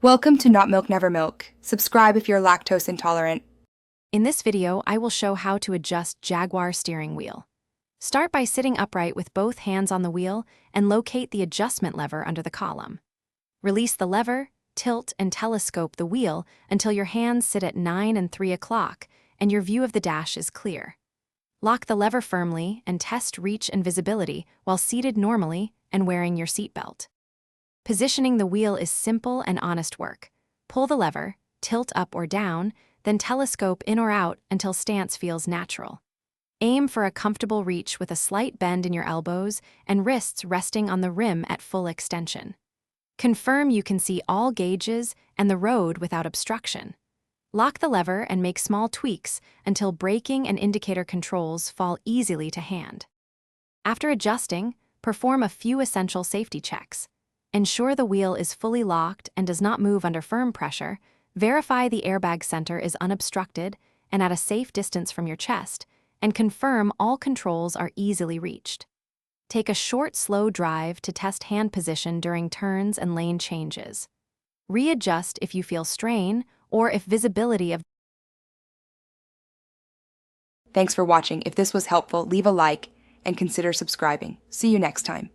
Welcome to Not Milk Never Milk. Subscribe if you're lactose intolerant. In this video, I will show how to adjust Jaguar steering wheel. Start by sitting upright with both hands on the wheel and locate the adjustment lever under the column. Release the lever, tilt, and telescope the wheel until your hands sit at 9 and 3 o'clock and your view of the dash is clear. Lock the lever firmly and test reach and visibility while seated normally and wearing your seatbelt. Positioning the wheel is simple and honest work. Pull the lever, tilt up or down, then telescope in or out until stance feels natural. Aim for a comfortable reach with a slight bend in your elbows and wrists resting on the rim at full extension. Confirm you can see all gauges and the road without obstruction. Lock the lever and make small tweaks until braking and indicator controls fall easily to hand. After adjusting, perform a few essential safety checks. Ensure the wheel is fully locked and does not move under firm pressure. Verify the airbag center is unobstructed and at a safe distance from your chest, and confirm all controls are easily reached. Take a short, slow drive to test hand position during turns and lane changes. Readjust if you feel strain or if visibility of. Thanks for watching. If this was helpful, leave a like and consider subscribing. See you next time.